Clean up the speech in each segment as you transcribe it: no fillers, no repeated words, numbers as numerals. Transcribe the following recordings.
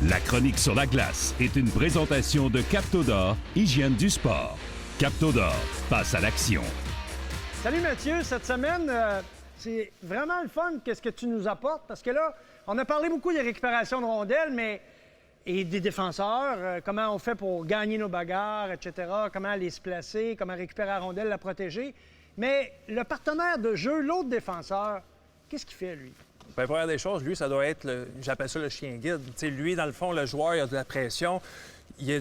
La chronique sur la glace est une présentation de Captodor, hygiène du sport. Captodor, passe à l'action. Salut Mathieu, cette semaine, c'est vraiment le fun qu'est-ce que tu nous apportes parce que là, on a parlé beaucoup de récupération de rondelles, mais et des défenseurs, comment on fait pour gagner nos bagarres, etc., comment aller se placer, comment récupérer la rondelle, la protéger. Mais le partenaire de jeu, l'autre défenseur, qu'est-ce qu'il fait, lui? Bien, première des choses, lui, ça doit être, j'appelle ça le chien guide. Tu sais, lui, dans le fond, le joueur, il a de la pression.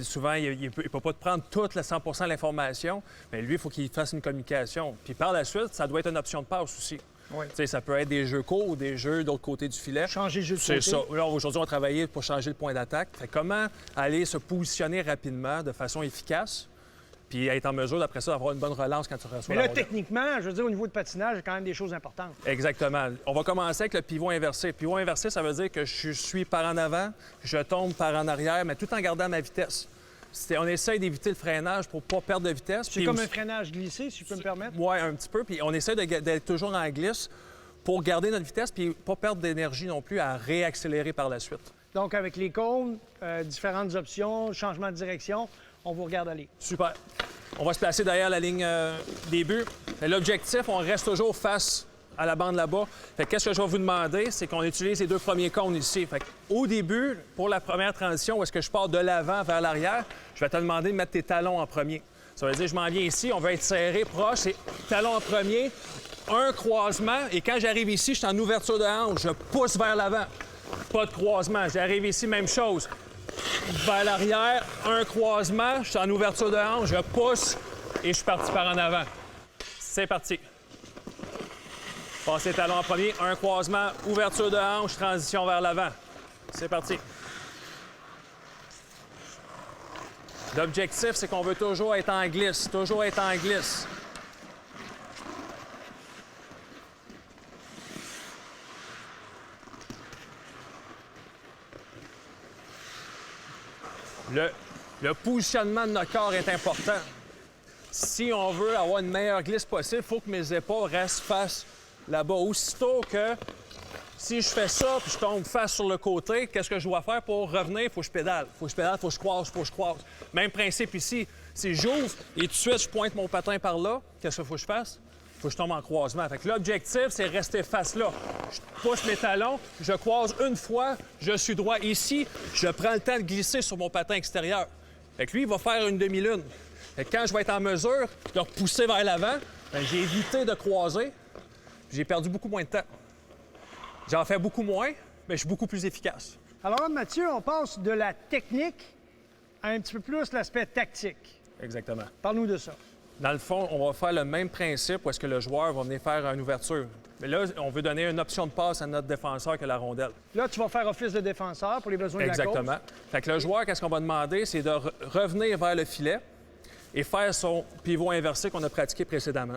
Souvent, il ne peut pas te prendre toute la 100 de l'information, mais lui, il faut qu'il fasse une communication. Puis par la suite, ça doit être une option de passe aussi. Oui. Tu sais, ça peut être des jeux courts ou des jeux de l'autre côté du filet. Changer le jeu de côté. C'est ça. Là, aujourd'hui, on a travaillé pour changer le point d'attaque. Fait comment aller se positionner rapidement, de façon efficace, puis être en mesure, d'après ça, d'avoir une bonne relance quand tu reçois Mais la là, rondelle. techniquement, je veux dire, au niveau de patinage, il y a quand même des choses importantes. Exactement. On va commencer avec le pivot inversé. Pivot inversé, ça veut dire que je suis par en avant, je tombe par en arrière, mais tout en gardant ma vitesse. On essaie d'éviter le freinage pour ne pas perdre de vitesse. C'est comme un freinage glissé, si je peux me permettre. Oui, un petit peu. Puis on essaie d'être toujours en glisse pour garder notre vitesse puis pas perdre d'énergie non plus à réaccélérer par la suite. Donc, avec les cônes, différentes options, changement de direction, on vous regarde aller. Super. On va se placer derrière la ligne des buts. L'objectif, on reste toujours face à la bande là-bas. Qu'est-ce que je vais vous demander, c'est qu'on utilise les deux premiers cônes ici. Au début, pour la première transition, où est-ce que je pars de l'avant vers l'arrière, je vais te demander de mettre tes talons en premier. Ça veut dire, je m'en viens ici, on va être serré, proche, c'est talons en premier, un croisement, et quand j'arrive ici, je suis en ouverture de hanche, je pousse vers l'avant. Pas de croisement. J'arrive ici, même chose. Vers l'arrière, un croisement, je suis en ouverture de hanche, je pousse et je suis parti par en avant. C'est parti. Passez les talons en premier, un croisement, ouverture de hanche, transition vers l'avant. C'est parti. L'objectif, c'est qu'on veut toujours être en glisse, toujours être en glisse. Le positionnement de notre corps est important. Si on veut avoir une meilleure glisse possible, il faut que mes épaules restent face là-bas. Aussitôt que si je fais ça puis je tombe face sur le côté, qu'est-ce que je dois faire pour revenir? Il faut que je pédale. Il faut que je pédale, il faut que je croise, il faut que je croise. Même principe ici. Si j'ouvre et tout de suite je pointe mon patin par là, qu'est-ce qu'il faut que je fasse? Il faut que je tombe en croisement. Fait que l'objectif, c'est rester face là. Je pousse mes talons, je croise une fois, je suis droit ici, je prends le temps de glisser sur mon patin extérieur. Fait que lui, il va faire une demi-lune. Fait que quand je vais être en mesure de repousser vers l'avant, j'ai évité de croiser, j'ai perdu beaucoup moins de temps. J'en fais beaucoup moins, mais je suis beaucoup plus efficace. Alors là, Mathieu, on passe de la technique à un petit peu plus l'aspect tactique. Exactement. Parle-nous de ça. Dans le fond, on va faire le même principe où est-ce que le joueur va venir faire une ouverture. Mais là, on veut donner une option de passe à notre défenseur que la rondelle. Là, tu vas faire office de défenseur pour les besoins de la Exactement. cause. Fait que le joueur, qu'est-ce qu'on va demander, c'est de revenir vers le filet et faire son pivot inversé qu'on a pratiqué précédemment.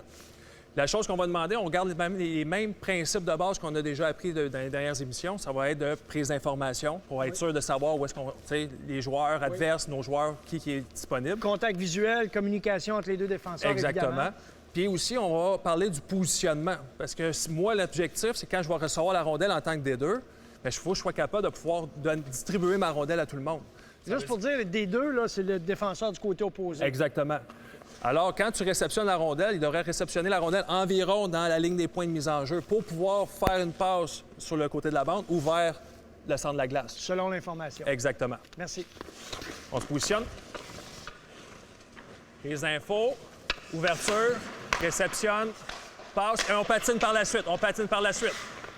La chose qu'on va demander, on garde les mêmes principes de base qu'on a déjà appris dans les dernières émissions. Ça va être de prise d'information pour être sûr de savoir où est-ce qu'on... Tu sais, les joueurs adverses, nos joueurs, qui est disponible. Contact visuel, communication entre les deux défenseurs, Exactement. évidemment. Puis aussi, on va parler du positionnement. Parce que moi, l'objectif, c'est quand je vais recevoir la rondelle en tant que D2, il faut que je sois capable de pouvoir distribuer ma rondelle à tout le monde. Juste pour dire, des deux, là, c'est le défenseur du côté opposé. Exactement. Alors, quand tu réceptionnes la rondelle, il devrait réceptionner la rondelle environ dans la ligne des points de mise en jeu pour pouvoir faire une passe sur le côté de la bande ou vers le centre de la glace. Selon l'information. Exactement. Merci. On se positionne. Les infos, ouverture, réceptionne, passe et on patine par la suite. On patine par la suite.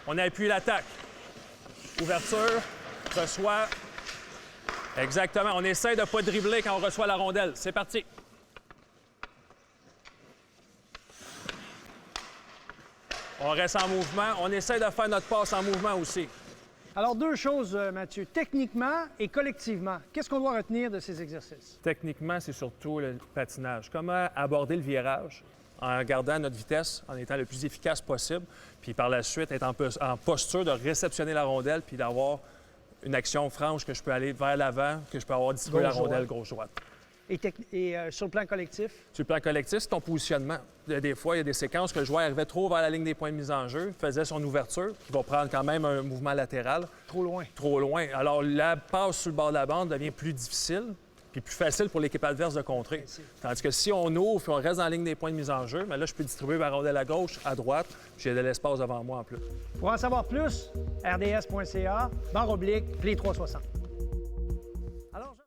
On appuie l'attaque. Ouverture, reçoit. Exactement. On essaie de ne pas dribbler quand on reçoit la rondelle. C'est parti. On reste en mouvement. On essaie de faire notre passe en mouvement aussi. Alors, deux choses, Mathieu. Techniquement et collectivement, qu'est-ce qu'on doit retenir de ces exercices? Techniquement, c'est surtout le patinage. Comment aborder le virage en gardant notre vitesse, en étant le plus efficace possible, puis par la suite être en posture de réceptionner la rondelle puis d'avoir une action franche que je peux aller vers l'avant, que je peux avoir distribué la rondelle gauche-droite. et sur le plan collectif? Sur le plan collectif, c'est ton positionnement. Des fois, il y a des séquences que le joueur arrivait trop vers la ligne des points de mise en jeu, faisait son ouverture, qui va prendre quand même un mouvement latéral. Trop loin. Trop loin. Alors, la passe sur le bord de la bande devient plus difficile, puis plus facile pour l'équipe adverse de contrer. Tandis que si on ouvre et on reste dans la ligne des points de mise en jeu, bien là, je peux distribuer ma rondelle à gauche, à droite, puis j'ai de l'espace devant moi en plus. Pour en savoir plus, rds.ca/Play 360.